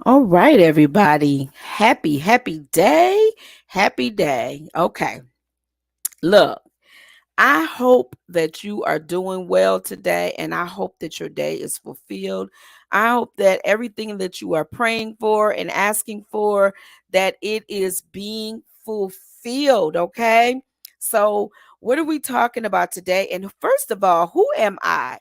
All right, everybody. Happy day. Happy day. Okay. Look, I hope that you are doing well today, and I hope that your day is fulfilled. I hope that everything that you are praying for and asking for, that it is being fulfilled. Okay. So, what are we talking about today? And first of all, who am I?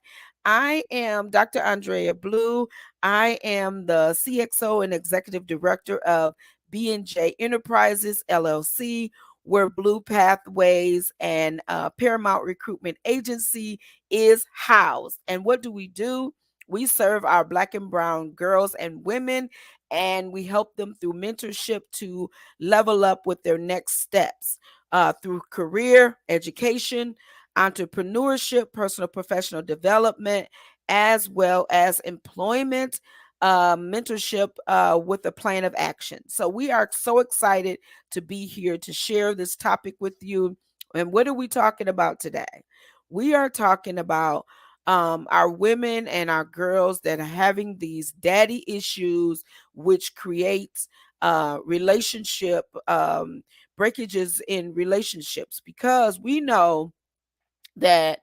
I am Dr. Andrea Blue. I am the CXO and Executive Director of B&J Enterprises LLC, where Blue Pathways and Paramount Recruitment Agency is housed. And what do? We serve our Black and Brown girls and women, and we help them through mentorship to level up with their next steps through career, education, entrepreneurship, personal professional development, as well as employment. Mentorship with a plan of action. So, we are so excited to be here to share this topic with you. And what are we talking about today? We are talking about our women and our girls that are having these daddy issues, which creates relationship breakages in relationships, because we know that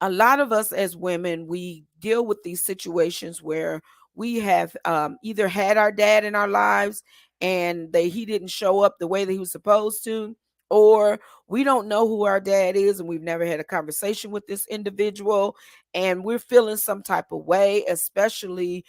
a lot of us as women, we deal with these situations where we have either had our dad in our lives and he didn't show up the way that he was supposed to, or we don't know who our dad is and we've never had a conversation with this individual, and we're feeling some type of way, especially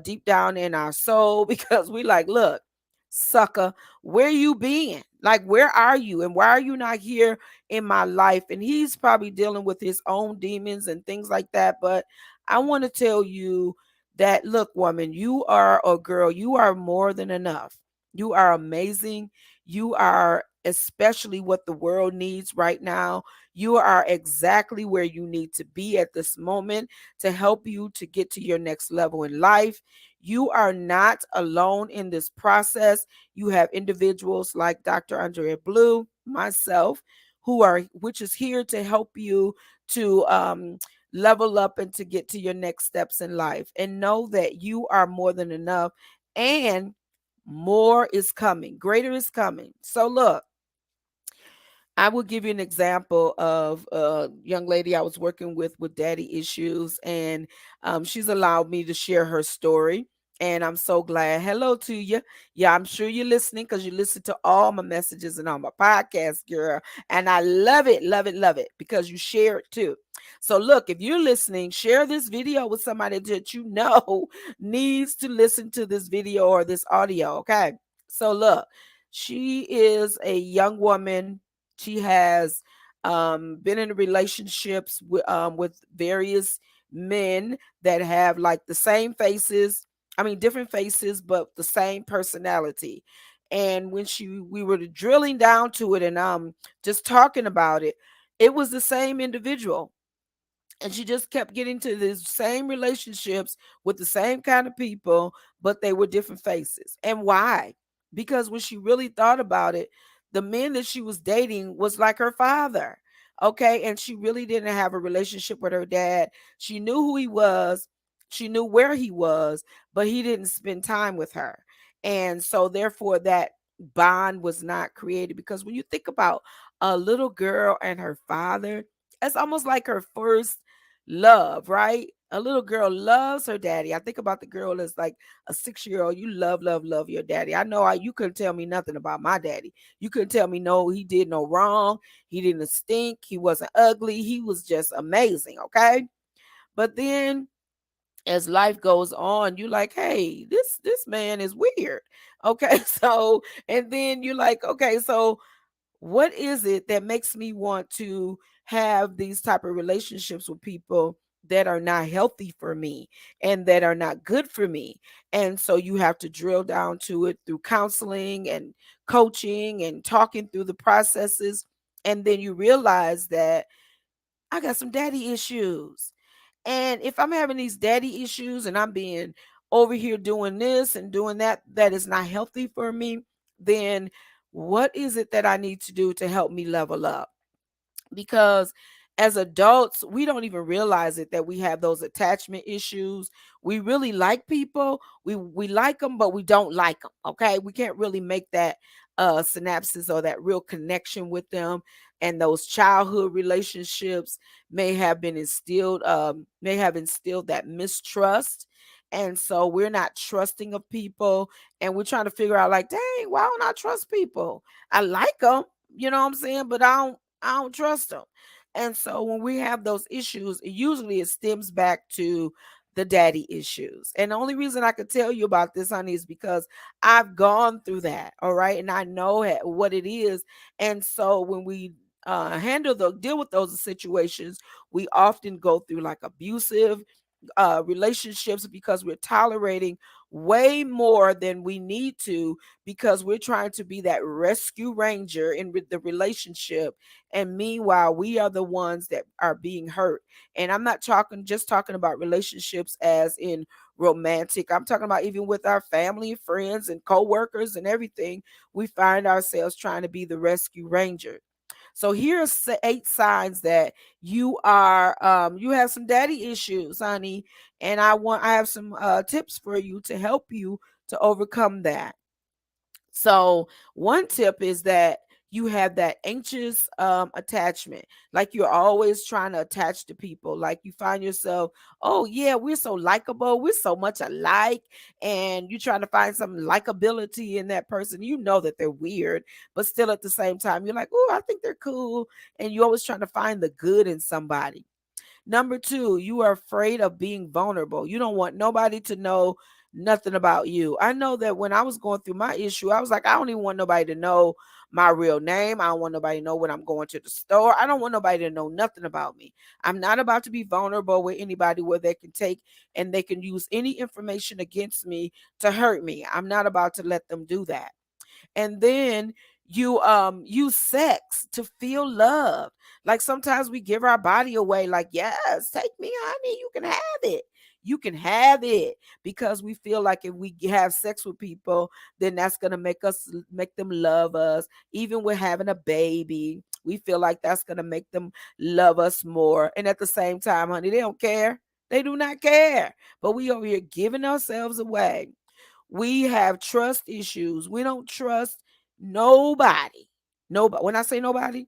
deep down in our soul, because we like, look, sucker, where you been? Like, where are you? And why are you not here in my life? And he's probably dealing with his own demons and things like that. But I want to tell you that, look, woman, you are a girl, you are more than enough. You are amazing. You are especially what the world needs right now. You are exactly where you need to be at this moment to help you to get to your next level in life. You are not alone in this process. You have individuals like Dr. Andrea Blue, myself, which is here to help you to level up and to get to your next steps in life. And know that you are more than enough, and more is coming, greater is coming. So look, I will give you an example of a young lady I was working with daddy issues, and she's allowed me to share her story. And I'm so glad. Hello to you. Yeah, I'm sure you're listening because you listen to all my messages and all my podcasts, girl. And I love it, love it because you share it too. So, look, if you're listening, share this video with somebody that you know needs to listen to this video or this audio. Okay. So, look, she is a young woman. She has been in relationships with various men that have like the same faces. I mean, different faces, but the same personality. And when we were drilling down to it and just talking about it, it was the same individual, and she just kept getting to the same relationships with the same kind of people, but they were different faces. And why? Because when she really thought about it, the men that she was dating was like her father. Okay. And she really didn't have a relationship with her dad. She knew who he was, she knew where he was, but he didn't spend time with her. And so, therefore, that bond was not created, because when you think about a little girl and her father, it's almost like her first love, right? A little girl loves her daddy. I think about the girl as like a 6-year old. You love your daddy. I know you couldn't tell me nothing about my daddy. You couldn't tell me no, he did no wrong. He didn't stink. He wasn't ugly. He was just amazing. Okay. But then as life goes on, you like, hey, this man is weird. Okay. So, and then you're like, okay, so what is it that makes me want to have these type of relationships with people that are not healthy for me and that are not good for me? And so you have to drill down to it through counseling and coaching and talking through the processes, and then you realize that I got some daddy issues. And if I'm having these daddy issues and I'm being over here doing this and doing that, that is not healthy for me, then what is it that I need to do to help me level up? Because as adults, we don't even realize it that we have those attachment issues. We really like people. We like them, but we don't like them. Okay, we can't really make that synapses or that real connection with them. And those childhood relationships may have instilled that mistrust. And so we're not trusting of people, and we're trying to figure out like, dang, why don't I trust people? I like them, you know what I'm saying, but I don't trust them. And so when we have those issues, usually it stems back to the daddy issues. And the only reason I could tell you about this, honey, is because I've gone through that. All right. And I know what it is. And so when we deal with those situations, we often go through like abusive relationships because we're tolerating way more than we need to, because we're trying to be that rescue ranger in the relationship, and meanwhile we are the ones that are being hurt. And I'm not talking about relationships as in romantic. I'm talking about even with our family, friends, and co-workers and everything. We find ourselves trying to be the rescue ranger. So here's 8 signs that you have some daddy issues, honey, and I have some tips for you to help you to overcome that. So one tip is that you have that anxious attachment, like you're always trying to attach to people, like you find yourself, oh yeah, we're so likable, we're so much alike, and you're trying to find some likability in that person. You know that they're weird, but still at the same time you're like, oh, I think they're cool, and you're always trying to find the good in somebody. Number two, you are afraid of being vulnerable. You don't want nobody to know nothing about you. I know that when I was going through my issue, I was like, I don't even want nobody to know my real name. I don't want nobody to know when I'm going to the store. I don't want nobody to know nothing about me. I'm not about to be vulnerable with anybody where they can take and they can use any information against me to hurt me. I'm not about to let them do that. And then you use sex to feel love. Like sometimes we give our body away, like, yes, take me, honey, you can have it. You can have it, because we feel like if we have sex with people, then that's going to make them love us. Even with having a baby, we feel like that's going to make them love us more. And at the same time, honey, they don't care. They do not care. But we over here giving ourselves away. We have trust issues. We don't trust nobody. Nobody. When I say nobody,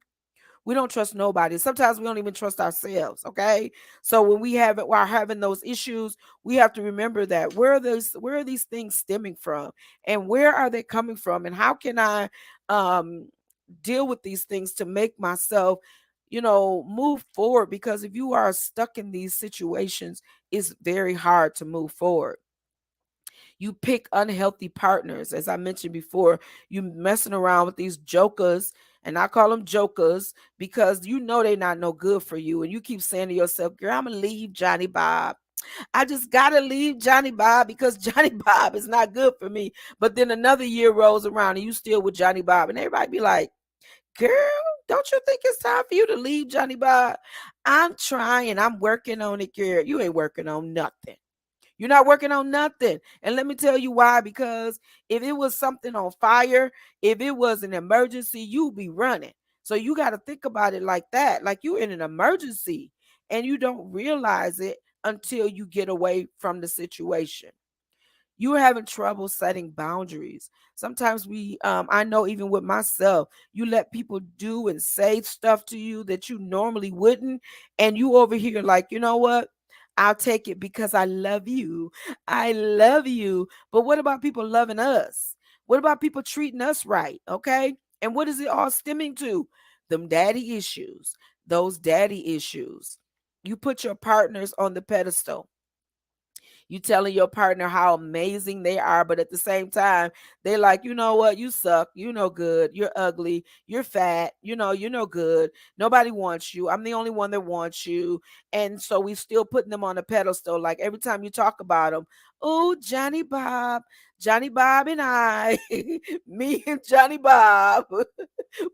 we don't trust nobody. Sometimes we don't even trust ourselves. Okay. So when we have it while having those issues, we have to remember that where are these things stemming from? And where are they coming from? And how can I um deal with these things to make myself, move forward? Because if you are stuck in these situations, it's very hard to move forward. You pick unhealthy partners. As I mentioned before, you messing around with these jokers, and I call them jokers because you know they're not no good for you. And you keep saying to yourself, girl, I'm going to leave Johnny Bob. I just got to leave Johnny Bob because Johnny Bob is not good for me. But then another year rolls around and you still with Johnny Bob. And everybody be like, girl, don't you think it's time for you to leave Johnny Bob? I'm trying. I'm working on it, girl. You ain't working on nothing. You're not working on nothing. And let me tell you why. Because if it was something on fire, if it was an emergency, you'd be running. So you got to think about it like that. Like you're in an emergency and you don't realize it until you get away from the situation. You're having trouble setting boundaries. Sometimes I know even with myself, you let people do and say stuff to you that you normally wouldn't. And you over here like, you know what? I'll take it because I love you. I love you. But what about people loving us? What about people treating us right? Okay. And what is it all stemming to? Them daddy issues, those daddy issues. You put your partners on the pedestal. You telling your partner how amazing they are, but at the same time, they're like, you know what, you suck, you no good, you're ugly, you're fat, you're no good. Nobody wants you. I'm the only one that wants you. And so we still putting them on a pedestal. Like every time you talk about them, oh, Johnny Bob and I, me and Johnny Bob.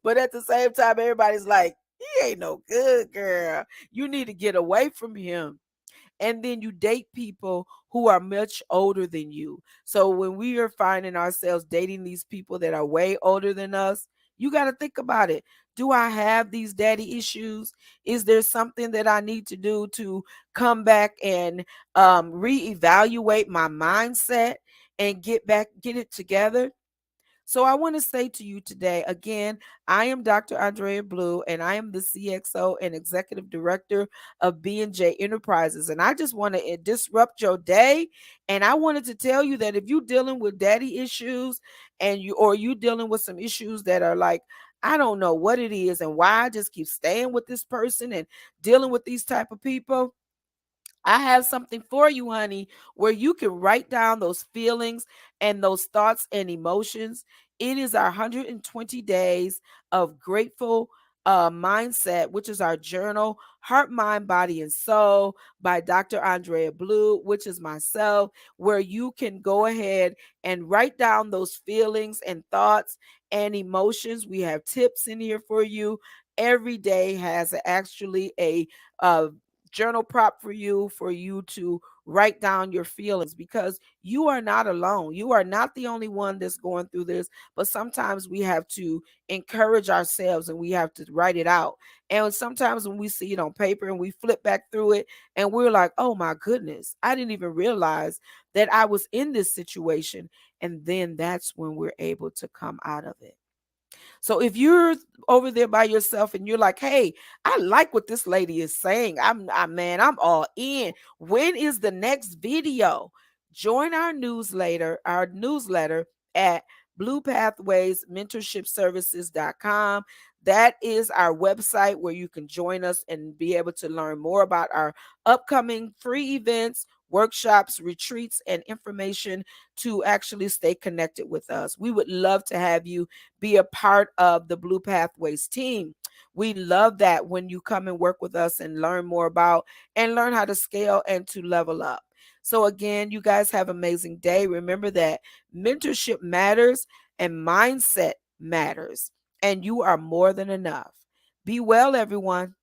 But at the same time, everybody's like, he ain't no good, girl. You need to get away from him. And then you date people who are much older than you. So when we are finding ourselves dating these people that are way older than us, You got to think about it. Do I have these daddy issues? Is there something that I need to do to come back and reevaluate my mindset and get it together? So I want to say to you today, again, I am Dr. Andrea Blue, and I am the CXO and Executive Director of B&J Enterprises. And I just want to disrupt your day. And I wanted to tell you that if you're dealing with daddy issues and you dealing with some issues that are like, I don't know what it is and why I just keep staying with this person and dealing with these type of people, I have something for you, honey, where you can write down those feelings and those thoughts and emotions. It is our 120 days of grateful mindset, which is our journal, Heart, Mind, Body, and Soul by Dr. Andrea Blue, which is myself, where you can go ahead and write down those feelings and thoughts and emotions. We have tips in here for you. Every day has actually a journal prop for you to write down your feelings, because you are not alone. You are not the only one that's going through this, but sometimes we have to encourage ourselves and we have to write it out. And sometimes when we see it on paper and we flip back through it and we're like, oh my goodness, I didn't even realize that I was in this situation. And then that's when we're able to come out of it. So if you're over there by yourself and you're like, "Hey, I like what this lady is saying. I'm all in. When is the next video?" Join our newsletter at bluepathwaysmentorshipservices.com. That is our website where you can join us and be able to learn more about our upcoming free events, workshops, retreats, and information to actually stay connected with us. We would love to have you be a part of the Blue Pathways team. We love that when you come and work with us and learn more about and learn how to scale and to level up. So again, you guys have an amazing day. Remember that mentorship matters and mindset matters, and you are more than enough. Be well, everyone.